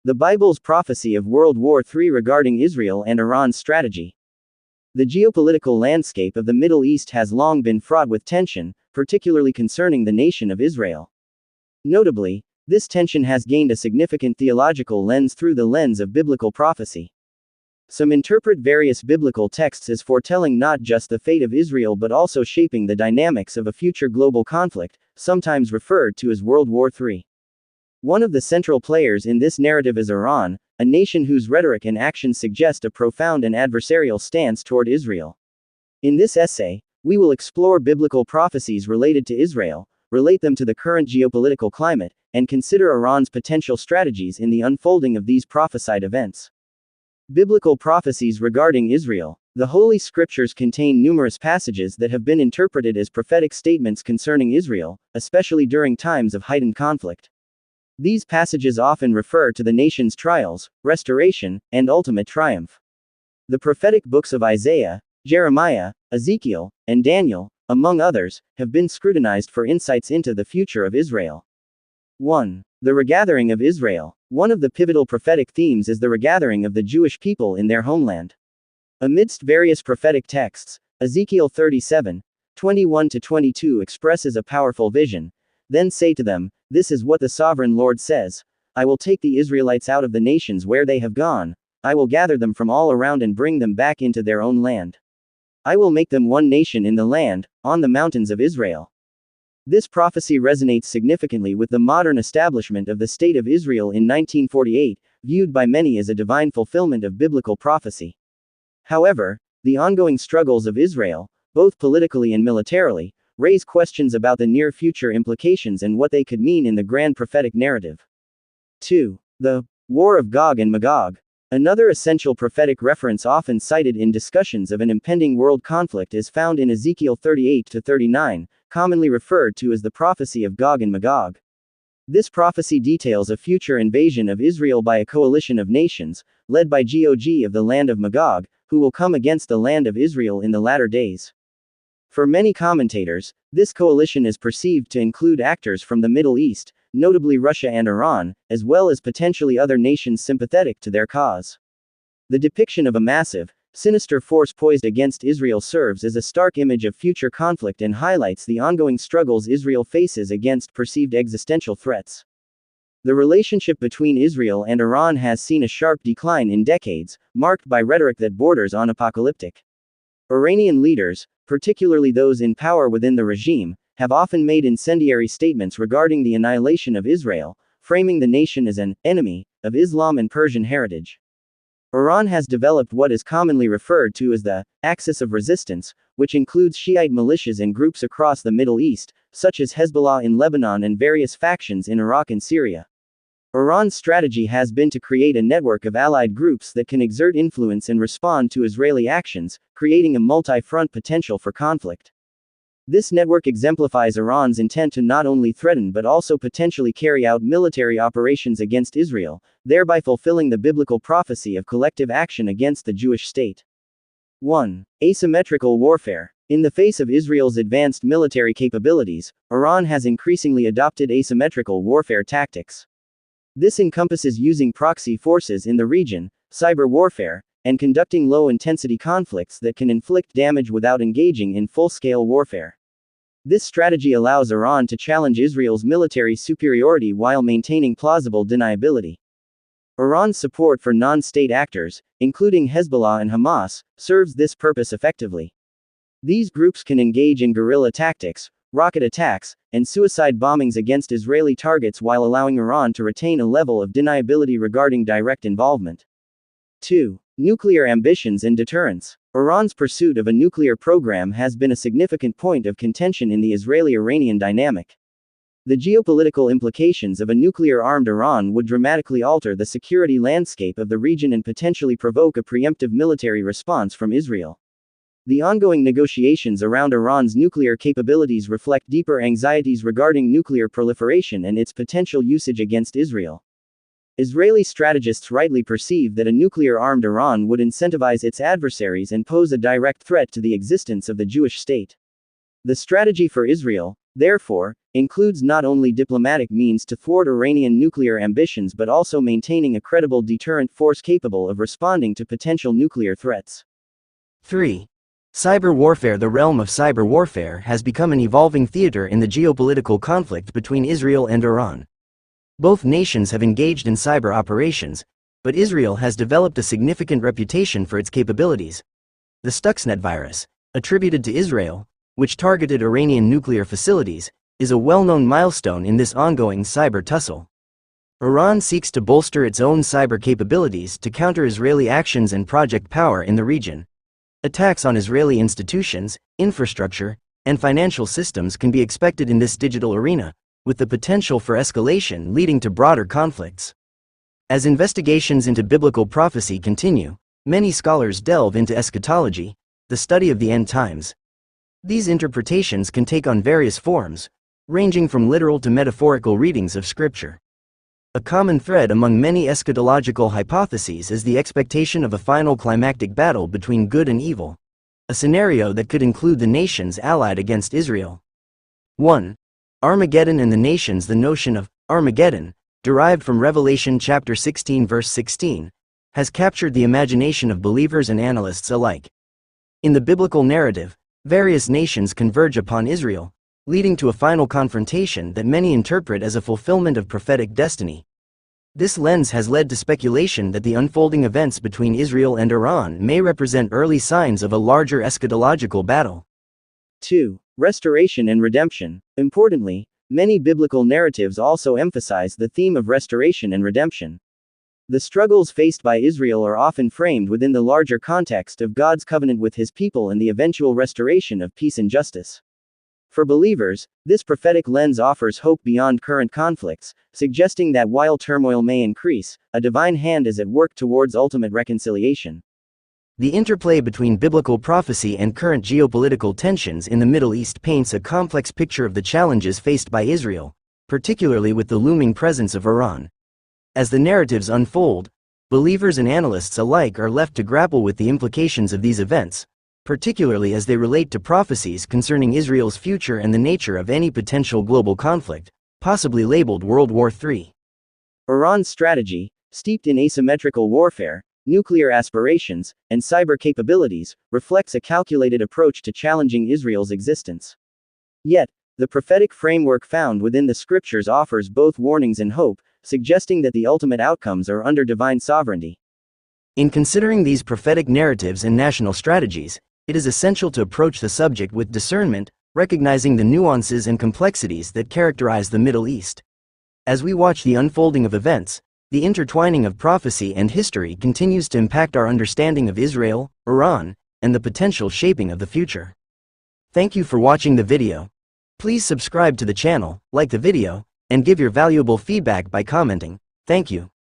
The Bible's prophecy of World War III regarding Israel and Iran's strategy. The geopolitical landscape of the Middle East has long been fraught with tension, particularly concerning the nation of Israel. Notably, this tension has gained a significant theological lens through the lens of biblical prophecy. Some interpret various biblical texts as foretelling not just the fate of Israel but also shaping the dynamics of a future global conflict, sometimes referred to as World War III. One of the central players in this narrative is Iran, a nation whose rhetoric and actions suggest a profound and adversarial stance toward Israel. In this essay, we will explore biblical prophecies related to Israel, relate them to the current geopolitical climate, and consider Iran's potential strategies in the unfolding of these prophesied events. Biblical prophecies regarding Israel. The Holy Scriptures contain numerous passages that have been interpreted as prophetic statements concerning Israel, especially during times of heightened conflict. These passages often refer to the nation's trials, restoration, and ultimate triumph. The prophetic books of Isaiah, Jeremiah, Ezekiel, and Daniel, among others, have been scrutinized for insights into the future of Israel. 1. The regathering of Israel. One of the pivotal prophetic themes is the regathering of the Jewish people in their homeland. Amidst various prophetic texts, Ezekiel 37, 21-22 expresses a powerful vision. Then say to them, "This is what the sovereign Lord says. I will take the Israelites out of the nations where they have gone. I will gather them from all around and bring them back into their own land. I will make them one nation in the land, on the mountains of Israel." This prophecy resonates significantly with the modern establishment of the State of Israel in 1948, viewed by many as a divine fulfillment of biblical prophecy. However, the ongoing struggles of Israel, both politically and militarily, raise questions about the near future implications and what they could mean in the grand prophetic narrative. 2. The War of Gog and Magog. Another essential prophetic reference often cited in discussions of an impending world conflict is found in Ezekiel 38-39, commonly referred to as the prophecy of Gog and Magog. This prophecy details a future invasion of Israel by a coalition of nations, led by Gog of the land of Magog, who will come against the land of Israel in the latter days. For many commentators, this coalition is perceived to include actors from the Middle East, notably Russia and Iran, as well as potentially other nations sympathetic to their cause. The depiction of a massive, sinister force poised against Israel serves as a stark image of future conflict and highlights the ongoing struggles Israel faces against perceived existential threats. The relationship between Israel and Iran has seen a sharp decline in decades, marked by rhetoric that borders on apocalyptic. Iranian leaders, particularly those in power within the regime, have often made incendiary statements regarding the annihilation of Israel, framing the nation as an enemy of Islam and Persian heritage. Iran has developed what is commonly referred to as the axis of resistance, which includes Shiite militias and groups across the Middle East, such as Hezbollah in Lebanon and various factions in Iraq and Syria. Iran's strategy has been to create a network of allied groups that can exert influence and respond to Israeli actions, creating a multi-front potential for conflict. This network exemplifies Iran's intent to not only threaten but also potentially carry out military operations against Israel, thereby fulfilling the biblical prophecy of collective action against the Jewish state. 1. Asymmetrical warfare. In the face of Israel's advanced military capabilities, Iran has increasingly adopted asymmetrical warfare tactics. This encompasses using proxy forces in the region, cyber warfare, and conducting low-intensity conflicts that can inflict damage without engaging in full-scale warfare. This strategy allows Iran to challenge Israel's military superiority while maintaining plausible deniability. Iran's support for non-state actors, including Hezbollah and Hamas, serves this purpose effectively. These groups can engage in guerrilla tactics, rocket attacks, and suicide bombings against Israeli targets while allowing Iran to retain a level of deniability regarding direct involvement. 2. Nuclear ambitions and deterrence. Iran's pursuit of a nuclear program has been a significant point of contention in the Israeli-Iranian dynamic. The geopolitical implications of a nuclear-armed Iran would dramatically alter the security landscape of the region and potentially provoke a preemptive military response from Israel. The ongoing negotiations around Iran's nuclear capabilities reflect deeper anxieties regarding nuclear proliferation and its potential usage against Israel. Israeli strategists rightly perceive that a nuclear-armed Iran would incentivize its adversaries and pose a direct threat to the existence of the Jewish state. The strategy for Israel, therefore, includes not only diplomatic means to thwart Iranian nuclear ambitions but also maintaining a credible deterrent force capable of responding to potential nuclear threats. 3. Cyber warfare. The realm of cyber warfare has become an evolving theater in the geopolitical conflict between Israel and Iran. Both nations have engaged in cyber operations, but Israel has developed a significant reputation for its capabilities. The Stuxnet virus, attributed to Israel, which targeted Iranian nuclear facilities, is a well-known milestone in this ongoing cyber tussle. Iran seeks to bolster its own cyber capabilities to counter Israeli actions and project power in the region. Attacks on Israeli institutions, infrastructure, and financial systems can be expected in this digital arena, with the potential for escalation leading to broader conflicts. As investigations into biblical prophecy continue, many scholars delve into eschatology, the study of the end times. These interpretations can take on various forms, ranging from literal to metaphorical readings of Scripture. A common thread among many eschatological hypotheses is the expectation of a final climactic battle between good and evil, a scenario that could include the nations allied against Israel. 1. Armageddon and the nations. The notion of Armageddon, derived from Revelation chapter 16 verse 16, has captured the imagination of believers and analysts alike. In the biblical narrative, various nations converge upon Israel, leading to a final confrontation that many interpret as a fulfillment of prophetic destiny. This lens has led to speculation that the unfolding events between Israel and Iran may represent early signs of a larger eschatological battle. 2. Restoration and redemption. Importantly, many biblical narratives also emphasize the theme of restoration and redemption. The struggles faced by Israel are often framed within the larger context of God's covenant with His people and the eventual restoration of peace and justice. For believers, this prophetic lens offers hope beyond current conflicts, suggesting that while turmoil may increase, a divine hand is at work towards ultimate reconciliation. The interplay between biblical prophecy and current geopolitical tensions in the Middle East paints a complex picture of the challenges faced by Israel, particularly with the looming presence of Iran. As the narratives unfold, believers and analysts alike are left to grapple with the implications of these events, particularly as they relate to prophecies concerning Israel's future and the nature of any potential global conflict, possibly labeled World War III. Iran's strategy, steeped in asymmetrical warfare, nuclear aspirations, and cyber capabilities, reflects a calculated approach to challenging Israel's existence. Yet, the prophetic framework found within the scriptures offers both warnings and hope, suggesting that the ultimate outcomes are under divine sovereignty. In considering these prophetic narratives and national strategies, it is essential to approach the subject with discernment, recognizing the nuances and complexities that characterize the Middle East. As we watch the unfolding of events, the intertwining of prophecy and history continues to impact our understanding of Israel, Iran, and the potential shaping of the future. Thank you for watching the video. Please subscribe to the channel, like the video, and give your valuable feedback by commenting. Thank you.